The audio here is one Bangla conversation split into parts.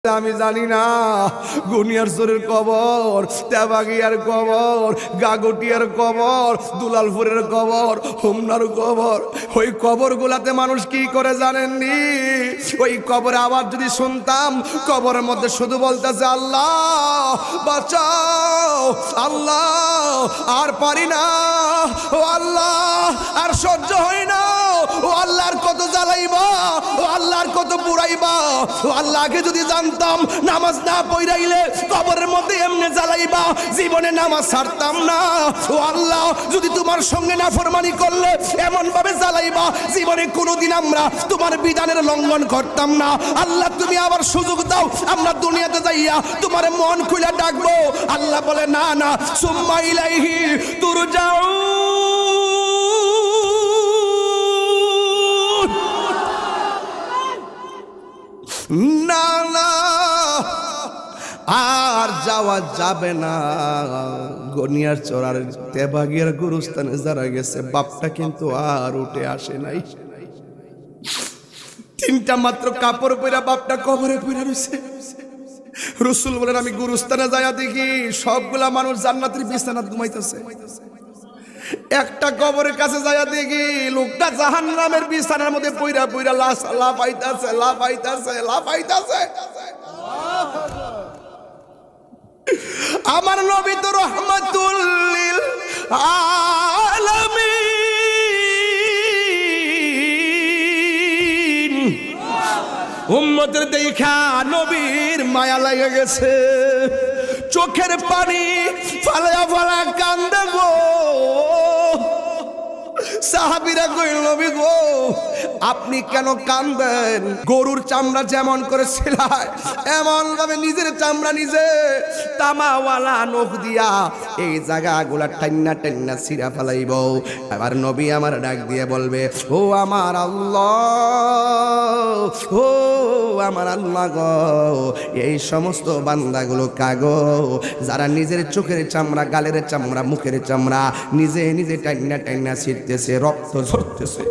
আমি জানি না গুনিয়ার চোরের কবর, তেবাগিয়ার কবর, গাগটিয়ার কবর, দুলালপুরের কবর, হোমনার কবর, ওই কবর গুলাতে মানুষ কি করে জানেননি? ওই কবরে আবার যদি শুনতাম, কবরের মধ্যে শুধু বলতেছে আল্লাহ বাঁচাও, আল্লাহ আর পারি না, ও আল্লাহ আর সহ্য হয় না, ও আল্লাহর কত জ্বালাইবা, ও আল্লাহর কত পুরাইবা, ও আল্লাহকে যদি জানতাম নামাজ না পড়াইলে কবরের মধ্যে এমনি জ্বালাইবা, জীবনে নামাজ ছাড়তাম না, ও আল্লাহ যদি তোমার সঙ্গে নাফরমানি করলে এমন ভাবে জ্বালাইবা, জীবনে কোনোদিন আমরা তোমার বিধানের লঙ্ঘন করতাম না। আল্লাহ তুমি আবার সুযোগ দাও, আমরা দুনিয়াতে যাইয়া তোমার মন খুলে ডাকবো। আল্লাহ বলে না না, সুম্মা ইলাইহি তুরজাউন, না না আর যাওয়া যাবে না। গনিয়ার চোরার তেবাগিয়ার গুরুস্থানে যারা গেছে, বাপটা কিন্তু আর উঠে আসে নাই। তিনটা মাত্র কাপড় পরে বাপটা কবরে পড়ে রয়েছে। রাসূল বলেন আমি গুরুস্থানে যাইয়া দেখি সবগুলা মানুষ জান্নাতের বিছানাত ঘুমাইতেছে, একটা কবরের কাছে যাইয়া দেখি লোকটা জাহান্নামের বিছানার মধ্যে পইরা পইরা লাফাইতাছে লাফাইতাছে লাফাইতাছে। আমার নবী তো রহমাতুল লিল আলামিন, উম্মতের দেখা নবীর মায়া লাগে গেছে, চোখের পানি ফালা ফালা কান্দে গো। সাহাবীরা কইল নবী গো আপনি কেন কাঁদেন? গরুর চামড়া যেমন করে সেলাই এমন ভাবে নিজের চামড়া নিজে তামাওয়ালা নখ দিয়া এই জায়গাগুলা টান্না টান্না ছিঁড়া ফেলাইব। আবার নবী আমার ডাক দিয়ে বলবে ও আমার আল্লাহ, ও আমার আল্লাহ গো, এই সমস্ত বান্দাগুলো কাগো যারা নিজের চোখের চামড়া, গালের চামড়া, মুখের চামড়া নিজে নিজে টান্না টান্না ছিঁড়তেছে, রক্ত ঝরতেছে।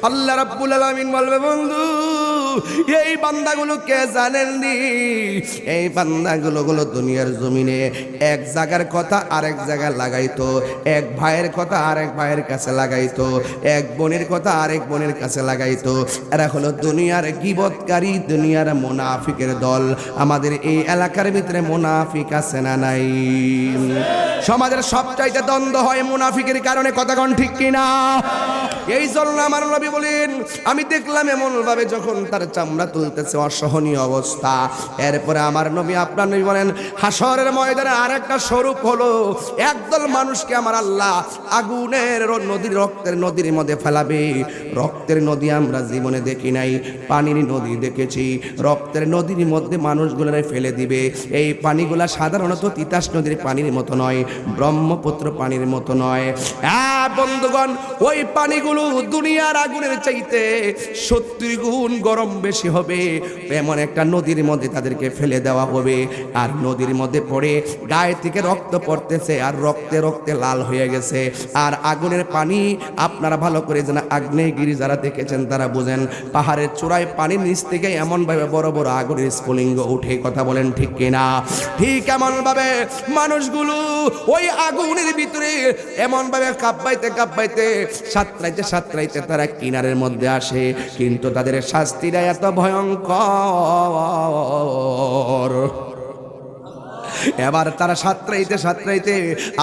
আল্লাহ রাব্বুল আলামিন বলবে বন্ধু এই বান্দাগুলো কে জানেননি? এই বান্দাগুলো দুনিয়ার জমিনে এক জায়গার কথা আরেক জায়গায় লাগাইতো, এক ভাইয়ের কথা আরেক ভাইয়ের কাছে লাগাইতো, এক বোনের কথা আরেক বোনের কাছে লাগাইতো। এরা হলো দুনিয়ার গীবতকারী, দুনিয়ার মুনাফিকের দল। আমাদের এই এলাকার ভিতরে মুনাফিক আছে না নাই? সমাজের সবচাইতে দ্বন্দ্ব হয় মুনাফিকের কারণে, কথা কোন ঠিক কিনা? এই জন্য আমার নবী বলেন আমি দেখলাম এমন ভাবে যখন তার চামড়া তুলতেছে, অসহনীয় অবস্থা। এরপরে আমার নবী আপনার নবী বলেন হাসরের ময়দানে আরেকটা স্বরূপ হলো একদল মানুষকে আমার আল্লাহ আগুনের নদীর, রক্তের নদীর মধ্যে ফেলাবে। রক্তের নদী আমরা জীবনে দেখি নাই, পানির নদী দেখেছি। রক্তের নদীর মধ্যে মানুষগুলোরে ফেলে দিবে। এই পানিগুলা সাধারণত তিতাস নদীর পানির মতো নয়, ব্রহ্মপুত্র পানির মতো নয়। বন্ধুগণ ওই পানিগুলো দুনিয়ার আগুনের চাইতে 70 গুণ গরম বেশি হবে। এমন একটা নদীর মধ্যে তাদেরকে ফেলে দেওয়া হবে, আর নদীর মধ্যে পড়ে গায়ে থেকে রক্ত পড়তেছে, আর রক্তে রক্তে লাল হয়ে গেছে। আর আগুনের পানি আপনারা ভালো করে জানেন, আগ্নেয়গিরি যারা দেখেছেন তারা বুঝেন, পাহাড়ের চূড়ায় পানির নিচ থেকে এমন ভাবে বড় বড় আগুনের স্ফুলিঙ্গ উঠে, কথা বলেন ঠিক কিনা? ঠিক এমন ভাবে মানুষগুলো ওই আগুনের ভিতরে এমন ভাবে কাঁপাইতে কাঁপাইতে সাঁতরাইতে সাঁতরাইতে তারা কিনারের মধ্যে আসে, কিন্তু তাদের শাস্তিটা এত ভয়ঙ্কর। এবার তারা সাঁতরাইতে সাঁতরাইতে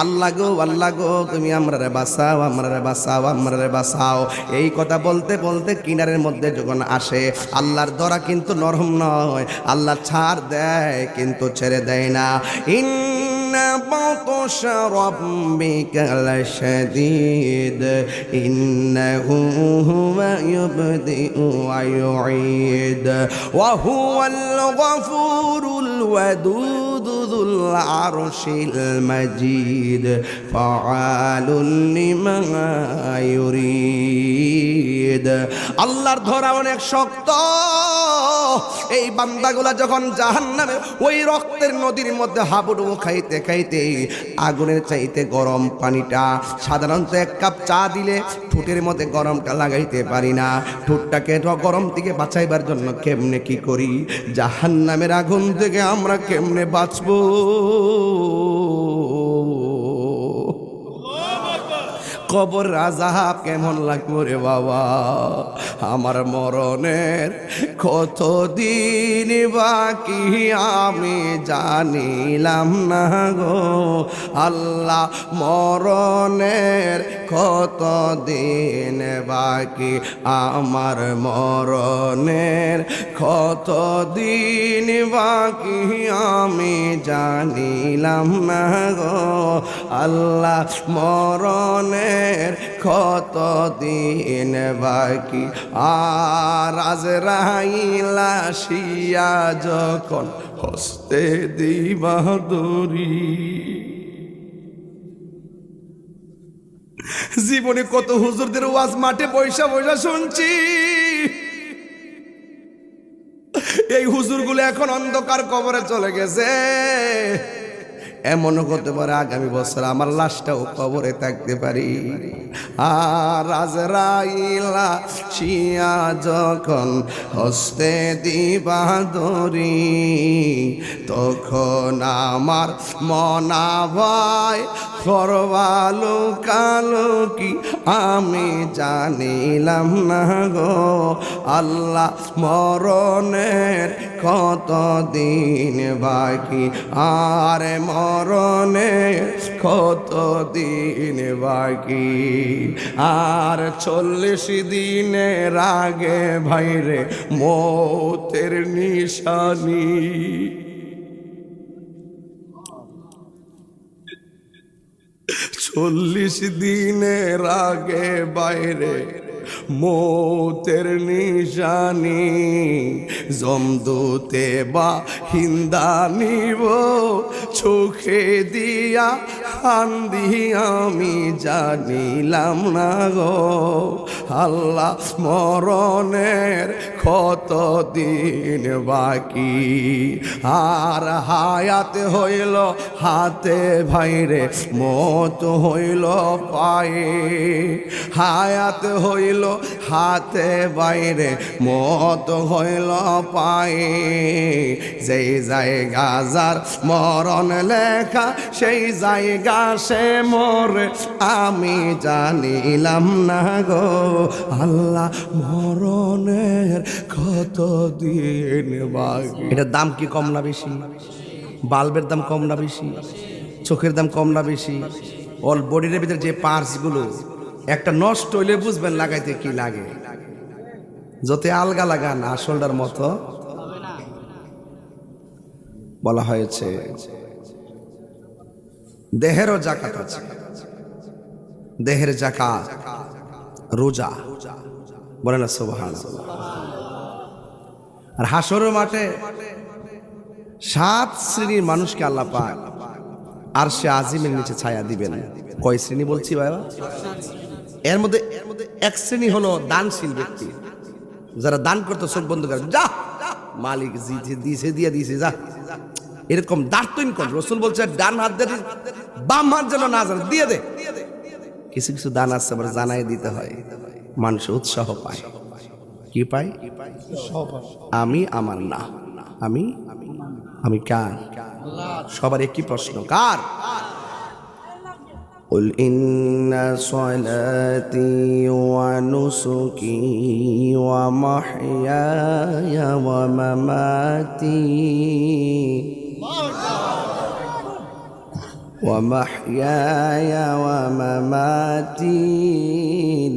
আল্লাহ গো আল্লাহ গো তুমি আমরারে বাঁচাও, আমরারে বাঁচাও, আমরারে বাঁচাও, এই কথা বলতে বলতে কিনারের মধ্যে যখন আসে, আল্লাহর দরা কিন্তু নরম নয়, আল্লাহ ছাড় দেয় কিন্তু ছেড়ে দেয় না। بطش ربك لشديد إنه هو يبدئ ويعيد وهو الغفور الودود ذو العرش المجيد فعال لما يريد। শহীদ। আল্লাহর ধরা অনেক শক্ত। এই বান্দাগুলা যখন জাহান্নামে ওই রক্তের নদীর মধ্যে হাবুডুবু খাইতে খাইতে আগুনের চাইতে গরম পানিটা, সাধারণত এক কাপ চা দিলে ঠোঁটের মধ্যে গরমটা লাগাইতে পারি না, ঠোঁটটাকে গরম থেকে বাঁচাইবার জন্য কেমনে কি করি, জাহান্নামের আগুন থেকে আমরা কেমনে বাঁচবো? কবর আযাব কেমন লাগবে রে বাবা? আমার মরণের কতদিন বাকি আমি জানিলাম না গো আল্লাহ, মরণের কতদিন বাকি আমার, মরণের কতদিন বাকি আমি জানিলাম না গো আল্লাহ, মরণের কতদিন বাকি। আর আজরাইল আসিয়া যখন হস্তে দিবা দড়ি, জীবনে কত হুজুরদের ওয়াজ মাঠে পয়সা পয়সা শুনছি, এই হুজুরগুলো এখন অন্ধকার কবরে চলে গেছে। এমনও করতে পারে আগামী বছর আমার লাশটাও কবরে থাকতে পারি। আর আজরাইল আসিয়া যখন হস্তে দিবা দড়ি, তখন আমার মনা ভাই করবালো কালো কি আমি জানিলাম না গো আল্লাহ, মরণের কতদিন বাকি, আর মরণের কতদিন বাকি। আর 40 দিনের আগে ভাইরে মৌতের নিশানি, 40 দিনের আগে বাইরে মৌতের নিশানি, জমদূতে বা হিন্দা নিব চোখে দিয়া কান্দি আমি জানিলাম না গো আল্লাহ, মরণের কতদিন বাকি। আর হায়াত হইল হাতে ভাইরে, মত হইল পায়ে, হায়াত হইল হাতে বাইরে, মত হইল পায়ে, যেই জায়গা যার মরণ লেখা সেই জায়গা সে মরে আমি জানিলাম না গো আল্লাহ, মরণের কতদিন বাকি। এটার দাম কি কম না বেশি? বাল্বের দাম কম না বেশি? চোখের দাম কম না বেশি? অল বডির ভিতরে যে পার্টসগুলো একটা নষ্ট হইলে বুঝবেন লাগাইতে কি লাগে। যত আলগা লাগান আসলটার মতো বলা হয়েছে। দেহেরও জাকাত আছে, দেহের জাকাত রোজা, বলে না সুবহানাল্লাহ। আর হাসরের মাঠে 7 শ্রেণীর মানুষকে আল্লাহ পাক আরশে আজিমের নিচে ছায়া দিবেন। কয় শ্রেণী বলছি ভাইবা? এর মধ্যে এক শ্রেণী হলো দানশীল ব্যক্তি, যারা দান করতে চোখ বন্ধ করে, যা মালিক দিয়েছে দিয়ে দিয়েছে যা, এরকম দার্তইন কর। রাসূল বলছে ডান হাত দিয়ে বাম হাত যেন না জানে, দিয়ে দে। কিছু কিছু দান আছে আবার জানাই দিতে হয়, মানুষ উৎসাহ পায়। কি পায়? আমি আমার না, আমি আমি কার? সবার একই প্রশ্ন, কার? قل إن صلاتي ونسكي ومحياي ومماتي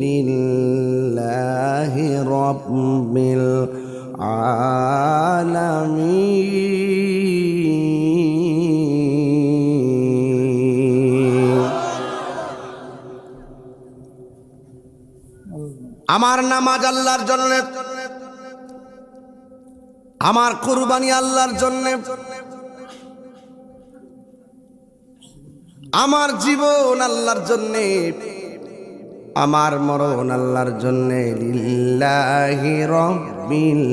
لله رب العالمين. আমার নামাজ আল্লাহর জন্য, আমার কুরবানি আল্লাহর জন্য, আমার জীবন আল্লাহর জন্য, আমার মরণ আল্লাহর জন্যে, লিল্লাহি রাব্বিল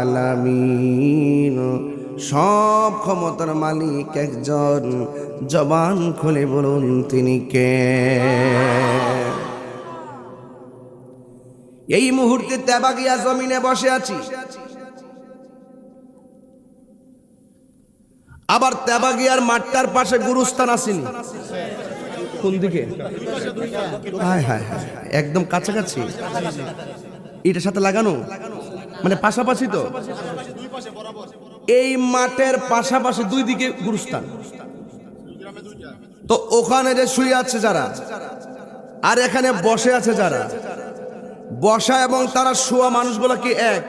আলামিন। সব ক্ষমতার মালিক একজন, জবান খুলে বলুন তিনি কে? এই মুহূর্তে তেবাগিয়া জমিনে বসে আছি, আবার তেবাগিয়ার মাঠটার পাশে গুরুস্থান আসেনি। কোন দিকে? হায় হায় হায়, একদম কাছাকাছি, এটার সাথে লাগানো, মানে পাশাপাশি। তো এই মাঠের পাশাপাশি দুই দিকে গুরুস্থান। তো ওখানে যে শুয়ে আছে যারা, আর এখানে বসে আছে যারা, বসা এবং তারা শোয়া মানুষগুলো কি এক?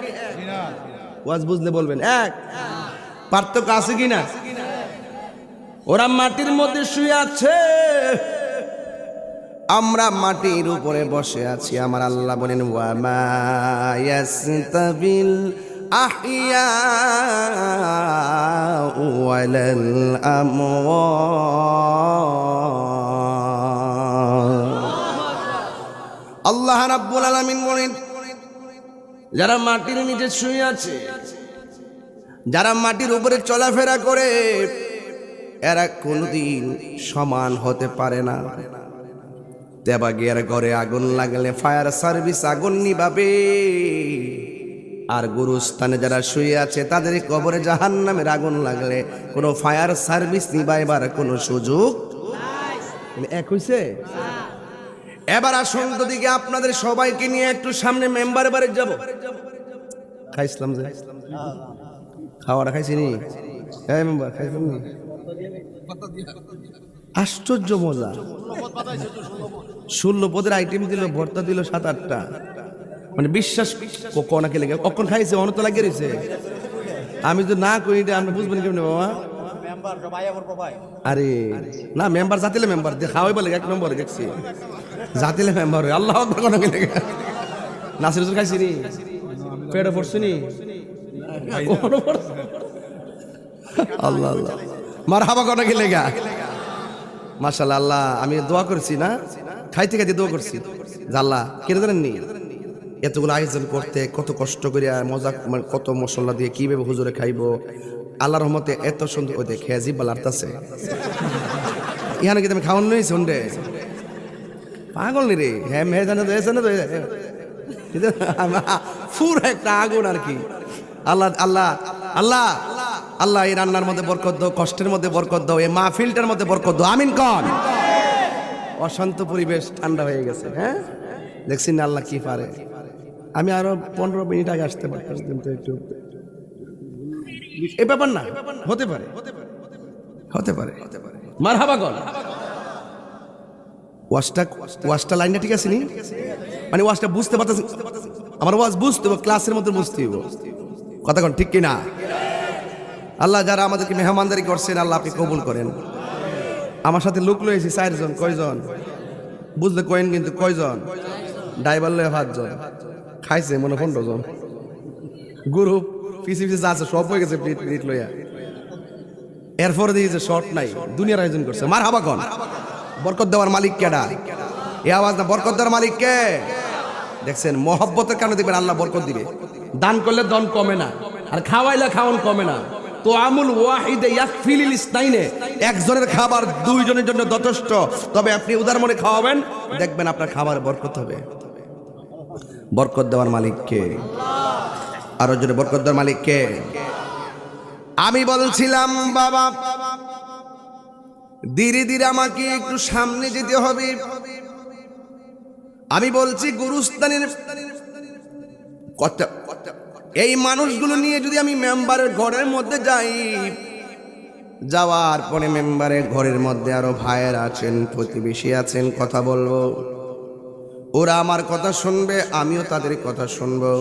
ওয়াজ বুঝলে বলবেন এক। পার্থক্য আছে কিনা? ওরা মাটির মধ্যে শুয়ে আছে, আমরা মাটির উপরে বসে আছি। আমার আল্লাহ বলেন, ওয়া মা ইয়াস্তাবিল আহইয়া ওয়ালাল আমওয়াত। আল্লাহ রাব্বুল আলামিন বলেন, যারা মাটির নিচে শুয়ে আছে, যারা মাটির উপরে চলাফেরা করে, এরা কোনোদিন সমান হতে পারে না। তেবাগিয়ার ঘরে আগুন লাগলে ফায়ার সার্ভিস আগুন নিভাবে, আর গুরুস্থানে যারা শুয়ে আছে তাদের কবরে জাহান্নামের আগুন লাগলে কোনো ফায়ার সার্ভিস নিভাইবার কোনো সুযোগ এক হইছে। এবার আসুন তো দিকে আপনাদের সবাইকে নিয়ে একটু সামনে মেম্বার বাড়ি যাব। খাইছিলাম যে খাওয়াটা খাইছি নি? হ্যাঁ মেম্বার খাইছিলাম নি? আশ্চর্য মজা, 16 পদের আইটেম দিল, ভর্তা দিল 7-8টা, মানে বিশ্বাস নাকি লেগে কখন খাইছে অনত লাগিয়ে রয়েছে। আমি তো না করি, আপনি বুঝবেন কেমন বাবা? আরে না, মেম্বার জাতিলে মেম্বার দিয়ে খাওয়াই বলে 1 নম্বরে দেখছি, জাতিলে মেম্বার। আল্লাহ আকবার কোন লেগে নাসির খাইছি নি? পেটে পড়ছি নি? আল্লাহ আল্লাহ মারহাবা কোন লেগা। মাশাআল্লাহ, আল্লাহ আমি দোয়া করছি না, খাইতে খাইতে দোয়া করছি যে আল্লাহ কেন জানেননি এতগুলো আয়োজন করতে, কত কষ্ট করে মজা, কত মশলা দিয়ে কিভাবে হুজুরে খাইবো। আল্লাহর রহমতে এত সুন্দর ওই দেখে জিব্বা লাড়তাছে। ইহানে কি তুমি খাওয়ান নই শুনবে পাগল নি রে? হ্যাঁ মেয়ে জানে তো ফুর একটা আগুন আর কি। আল্লাহ আল্লাহ আল্লাহ আল্লাহ এই রান্নার মধ্যে বরকত দাও, কষ্টের মধ্যে বরকত দাও, এই মাহফিলটার মধ্যে বরকত দাও। আমিন কন। অশান্ত পরিবেশ ঠান্ডা হয়ে গেছে। হ্যাঁ দেখছেন আল্লাহ কি পারে। আমি আরো 15 মিনিট আগে আসতে পারতাম, কিন্তু একটু এই ব্যাপার না, হতে পারে হতে পারে। মারহাবা কন। ওয়াজটা লাইনটা ঠিক আছে নি? মানে ওয়াজটা বুঝতে পারতেছি, আমার ওয়াজ বুঝতে হবে, ক্লাসের মধ্যে বুঝতে হবে। কথা কন ঠিক কিনা? আল্লাহ যারা আমাদেরকে মেহমানদারি করছেন, আল্লাহ আপনি কবুল করেন। আমার সাথে লোক লয়েছি 4 জন। কয়জন বুঝলে কয়েন, কিন্তু কয়জন? ড্রাইভার লয়ে 5 জন, খাইছে মনে 15 জন। গ্রুপ পিছিয়ে পিছিয়ে আছে, সব হয়ে গেছে প্লেট লইয়া। এরপরে দিয়েছে শর্ট নাই, দুনিয়ার আয়োজন করছে। মারহাবা কন। বরকত দেওয়ার মালিক কেডা? এই আওয়াজ না, বরকত দেওয়ার মালিক কে? দেখছেন মহব্বতের কারণে দেখবেন আল্লাহ বরকত দিবে। দান করলে দন কমে না, আর খাওয়াইলে খাওয়ান কমে না। তো আমুল ওয়াহিদে ইয়াকফিল ইসনাইনে, একজনের খাবার 2 জনের জন্য যথেষ্ট। তবে আপনি উদার মনে খাওয়াবেন, দেখবেন আপনার খাবার বরকত হবে। বরকত দেওয়ার মালিক কে? আরো জোরে বরকত দেওয়ার মালিক কে? আমি বলছিলাম বাবা, ধীরে ধীরে আমাকে একটু সামনে যেতে হবে। আমি বলছি গুরুস্থানের কথা, এই মানুষগুলো নিয়ে যদি আমি মেম্বারের ঘরের মধ্যে যাই, যাওয়ার পরে মেম্বারের ঘরের মধ্যে আরো ভাইয়ের আছেন, প্রতিবেশী আছেন, কথা বলবো। ওরা আমার কথা শুনবে, আমিও তাদের কথা শুনবো।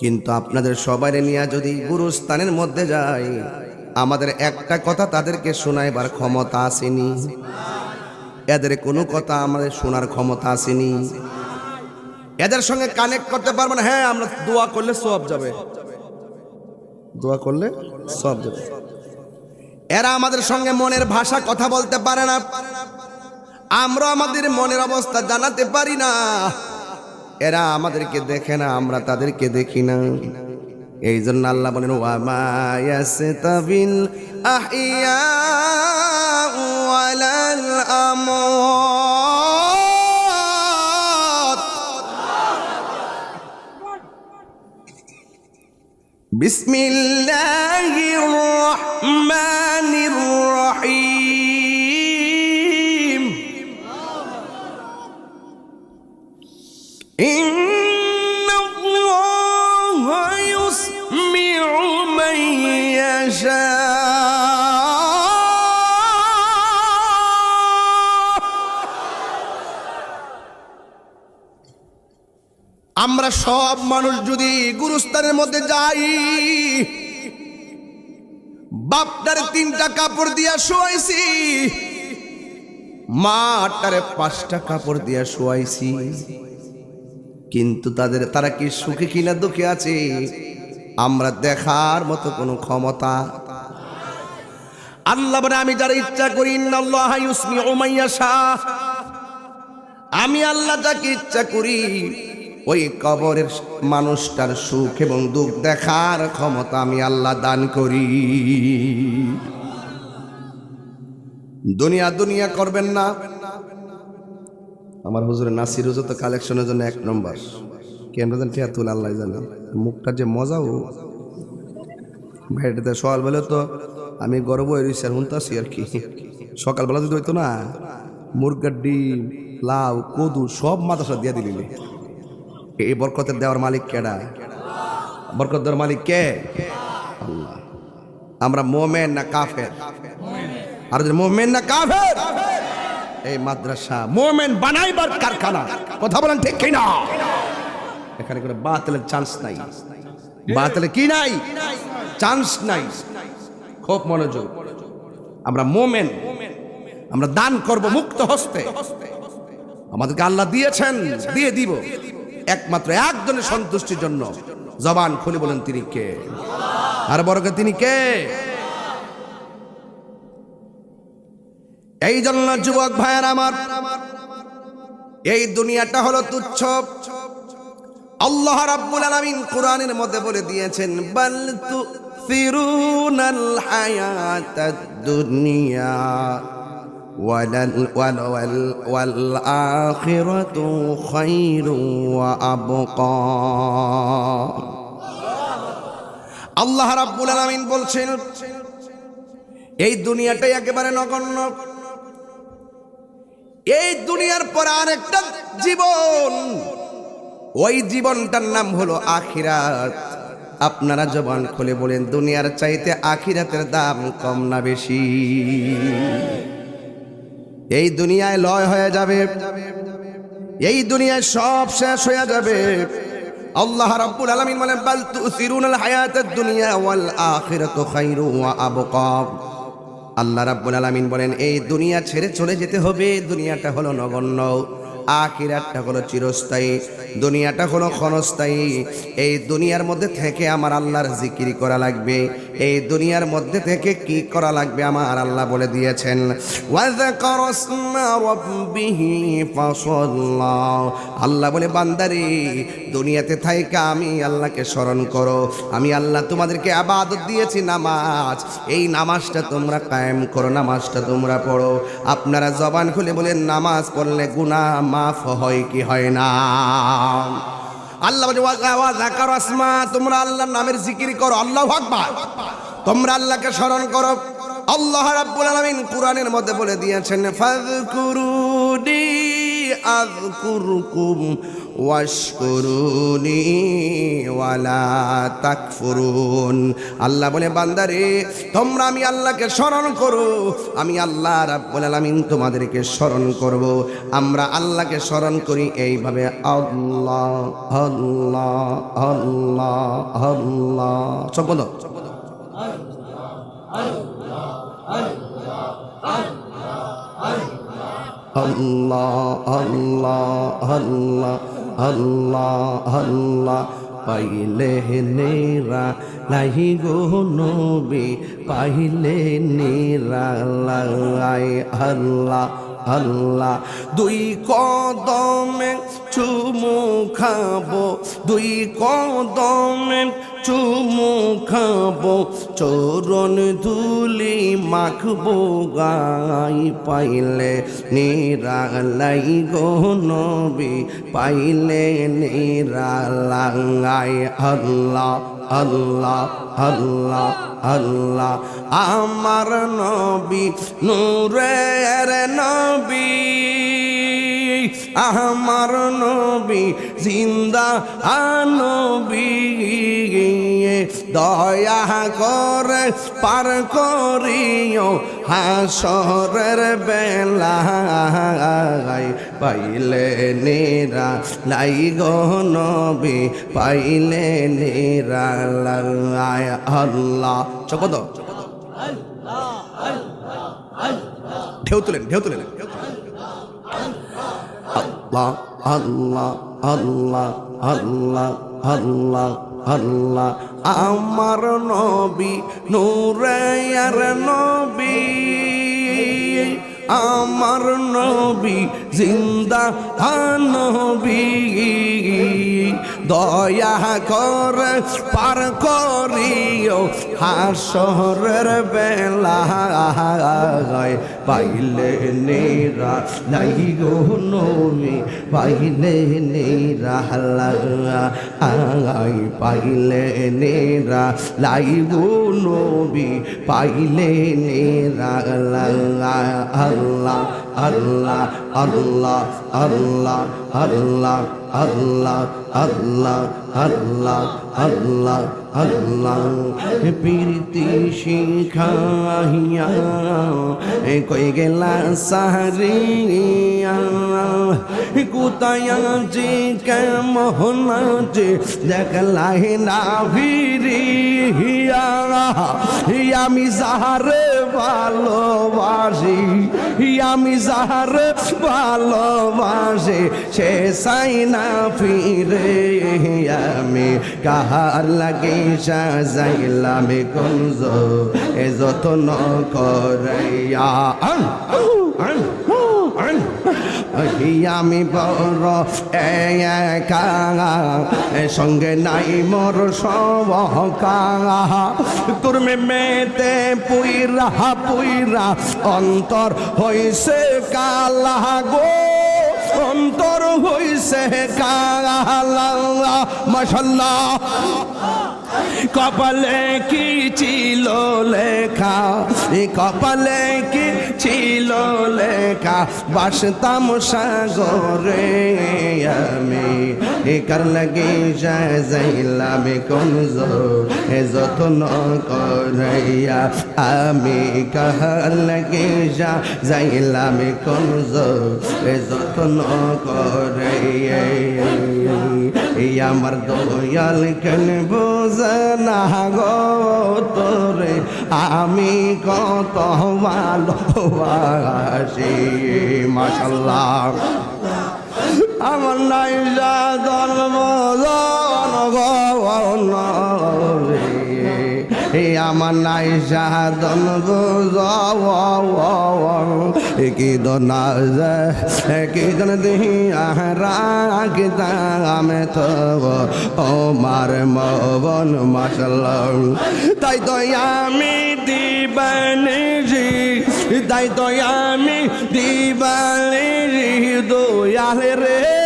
কিন্তু আপনাদের সবাই নিয়ে যদি গুরুস্থানের মধ্যে যাই, আমাদের একটা কথা তাদেরকে শোনাইবার ক্ষমতা আসেনি। এদের কোনো কথা আমাদের শোনার ক্ষমতা আসেনি। এদের সঙ্গে কানেক্ট করতে পারবো না। হ্যাঁ আমরা দোয়া করলে সব যাবে, দোয়া করলে সব যাবে। এরা আমাদের সঙ্গে মনের ভাষা কথা বলতে পারে না। আমরা আমাদের মনের অবস্থা জানাতে পারি না, এরা আমাদেরকে দেখে না, আমরা তাদেরকে দেখি না। এই জন্য আল্লাহ বলেন ওয়ামা ইয়াসতাবিল আহিয়া ওয়ালাল আমওয়াত। বিসমিল্লাহির রহমানির রহিম। ইন্নাল্লাহা ইউসমিউ মান ইয়াশা। আমরা সব মানুষ যদি গুরুস্থানের মধ্যে যাই, বাপটারে 3টা কাপড় দিয়া শোয়াইছি, মাটারে 5টা কাপড় দিয়া শোয়াইছি, কিন্তু তারা কি সুখে কিনা দুঃখে আছে আমরা দেখার মতো কোনো ক্ষমতা। আল্লাহ বলে আমি যারা ইচ্ছা করি, ইন্নাল্লাহা ইউসমিউ মান ইয়াশা, আমি আল্লাহ যাকে ইচ্ছা করি ওই কবরের মানুষটার সুখ এবং দুঃখ দেখার ক্ষমতা আমি আল্লাহ দান করি। দুনিয়া দুনিয়া করবেন না। আমার হুজুরের নাসির হুজুর তো কালেকশনের জন্য 1 নম্বর। কেন টিয়াতুল আল্লাহ জানে, মুখটা যে মজাও ভাইটাতে সকালবেলা তো আমি গর্ব হয়েছি আর হুনতাছি আর কি। সকালবেলা যদি হইতো না, মুরগার ডিম, লাউ, কদু সব মাদ্রাসা দিয়ে দিলি। এই বরকতের দেওয়ার মালিক কেডা? বরকত দেওয়ার মালিক কে? আল্লাহ। আমরা মোমেন না কাফের? আর মোমেন না কাফের? এই মাদ্রাসা মোমেন বানাইবার কারখানা। কথা বলেন ঠিক কি না? এখানে কোনো বাতিলের চান্স নাই। বাতিলে কি নাই? চান্স নাই। খুব মনোযোগ। আমরা মোমেন, আমরা দান করব মুক্ত হস্তে। আমাদেরকে আল্লাহ দিয়েছেন, দিয়ে দিব একমাত্র একজনের সন্তুষ্টির জন্য। জবান খুলে বলেন তিনি কে? আর বড়কে তিনি কে? এই জন্য যুবক ভাইয়ের আমার, এই দুনিয়াটা হলো তুচ্ছ। আল্লাহ রাব্বুল আলামিন কোরআনের মধ্যে বলে দিয়েছেন, বাল তুসিরুনাল হায়াতাদ দুনিয়া ওয়াল আখিরাতু খায়রু ওয়া আবকা। আল্লাহ রাব্বুল আলামিন বলছেন এই দুনিয়াটাই একেবারে নগণ্য। এই দুনিয়ার পর আরেকটা জীবন, ওই জীবনটার নাম হলো আখিরাত। আপনারা জবান খুলে বলেন, দুনিয়ার চাইতে আখিরাতের দাম কম না বেশি? এই দুনিয়ায় লয় হয়ে যাবে, এই দুনিয়ায় সব শেষ হয়ে যাবে। আল্লাহ রাব্বুল আলামিন বলেন, বাল তুসিরুনাল হায়াতাদ দুনিয়া ওয়াল আখিরাতু খায়রু ওয়া আবকা। আল্লাহ রাব্বুল আলামিন বলেন এই দুনিয়া ছেড়ে চলে যেতে হবে। দুনিয়াটা হলো নগণ্য, আখিরাতটা হলো চিরস্থায়ী, দুনিয়াটা হলো ক্ষণস্থায়ী। এই দুনিয়ার মধ্যে থেকে আমার আল্লাহর জিকির করা লাগবে। এই দুনিয়ার মধ্যে থেকে কি করা লাগবে আমার আল্লাহ বলে দিয়েছেন, ওয়াযকারা ইসমা রাব্বিহি ফাসাল্লা। আল্লাহ বলে বান্দারে দুনিয়াতে থাইকা আমি আল্লাহকে স্মরণ করো। আমি আল্লাহ তোমাদেরকে ইবাদত দিয়েছি নামাজ, এই নামাজটা তোমরা কায়েম করো, নামাজটা তোমরা পড়ো। আপনারা জবান খুলে বলেন, নামাজ পড়লে গুনাহ মাফ হয় কি হয় না? আল্লাহ বলে ওয়াযকারা ইসমা, তোমরা আল্লাহর নামের জিকির করো। আল্লাহু আকবার। তোমরা আল্লাহকে স্মরণ করো। আল্লাহ রাব্বুল আলামিন কোরআনের মধ্যে বলে দিয়েছেন, ফাযকুরুনি আযকুরকুম ওয়াশকুরুনি ওয়ালা তাকফুরুন। আল্লাহ বলে বান্দারে তোমরা আমি আল্লাহকে স্মরণ করো, আমি আল্লাহ রাব্বুল আলামিন তোমাদেরকে স্মরণ করব। আমরা আল্লাহকে স্মরণ করি এইভাবে, আল্লাহ আল্লাহ আল্লাহ আল্লাহ। সব বলো, আল্লাহ আল্লাহ আল্লাহ আল্লাহ আল্লাহ। পাইলে নেরা লাহি গো নবী, পাইলে নেরা লাই। আল্লাহ আল্লাহ দুই কদমে চুমু খাবো দুই কদমে চুমু খাবো চরণ ধুলি মাখবো গাই পাইলে নিরালাই গো নবী পাইলে নিরালাই আল্লাহ আল্লাহ আল্লাহ আল্লাহ আমার নবী নূরের নবী আমার নবী জিন্দা নবী দয়া করে পার করিও হাসরের বেলায় পাইলে নিরা লাই গো নবী পাইলে নিরা লাই আল্লাহ চকো দাও ঢেউ তুলেন আল্লাহ আল্লাহ আল্লাহ আল্লাহ আল্লাহ আল্লাহ আমার নবী নূরের নবী আমার নবী জিন্দা নবী দয়া করে পার করিও হাসরের বেলায় পাইলে নিরা লাই গো নবী পাইলে নিরা লাই পাইলে নিরা লাই গো নবী পাইলে নিরা আল্লাহ আল্লাহ আল্লাহ আল্লাহ আল্লাহ আল্লাহ আল্লাহ আল্লাহ আল্লাহ আল্লাহ প্রীতি শিখাইয়া কই গেলা সাহারিয়া কোথায় যে কেমন যে দেখলাই না ভিড়িয়া আমি যাহারে ভালোবাসি আমি যাহারে ভালোবাসি সে চাই না ফিরে আমি কাহার লাগে সাজাইলাম কুঞ্জ এ যত্ন করাইয়া আমি বড় একা সঙ্গে নাই মোর সবকা তোর মেতে পুইরা পুইরা অন্তর হইছে কালা গো অন্তর হইছে কালা মাশাআল্লাহ কপালে কি ছিল লেখা কপালে কি ছিল লেখা বাসতাম সাগরে আমি কার লাগে যাইলাম কুঞ্জ এ যত্ন করাইয়া আমি কার লাগে যাইলাম কুঞ্জ এ যত্ন করাইয়া আমার দয়াল কেন বোঝে না গো তোরে আমি কত ভালোবাসি মাশাআল্লাহ আমার নাই জন্ম আমার নাই সাধন কি দোনা কি দন দিহারাগিতামে তো ওমার মবন মাশাআল্লাহ তাই তো আমি দিবানিজি তাই তো আমি দিবানিজি দয়াল রে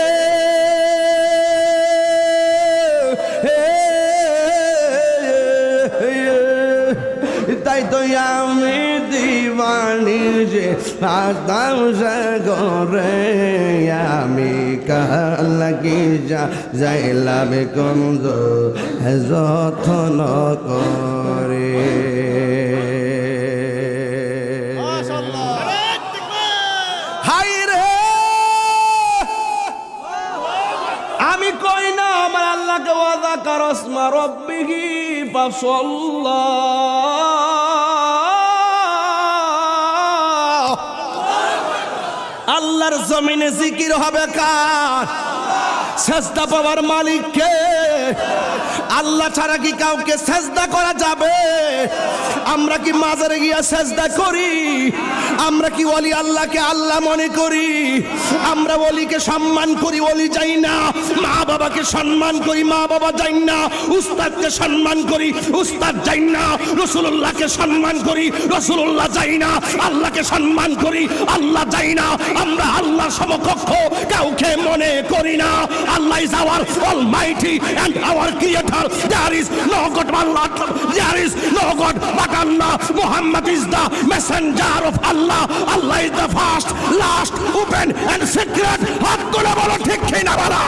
তাই তো আমি দিবানি যে আসতাম সাগরে আমি কার লাগি যাইলাম কুঞ্জ যত্ন করে হাই রে আমি কই না আমার আল্লাহকে ওয়াদা করস মা রব্বিহি আল্লাহর জমিনে জিকির হবে কার সেজদা পাওয়ার মালিক কে আল্লাহ ছাড়া কি কাউকে সেজদা করা যাবে আমরা কি মাজারে গিয়া সেজদা করি আমরা কি ওলি আল্লাহকে আল্লাহ মনে করি? আমরা ওলিকে সম্মান করি, ওলি যাই না। মা বাবাকে সম্মান করি, মা বাবা যাই না। উস্তাদকে সম্মান করি, উস্তাদ যাই না। রাসূলুল্লাহকে সম্মান করি, রাসূলুল্লাহ যাই না। আল্লাহকে সম্মান করি, আল্লাহ যাই না। আমরা আল্লাহর সমকক্ষ কাউকে মনে করি না। আল্লাহ is our almighty and our creator. There is no God but Allah. There is no God but Allah. Muhammad is the messenger of Allah. Allah is the first, last, open and secret. হাত তুলে বলো ঠিক কিনা বলো।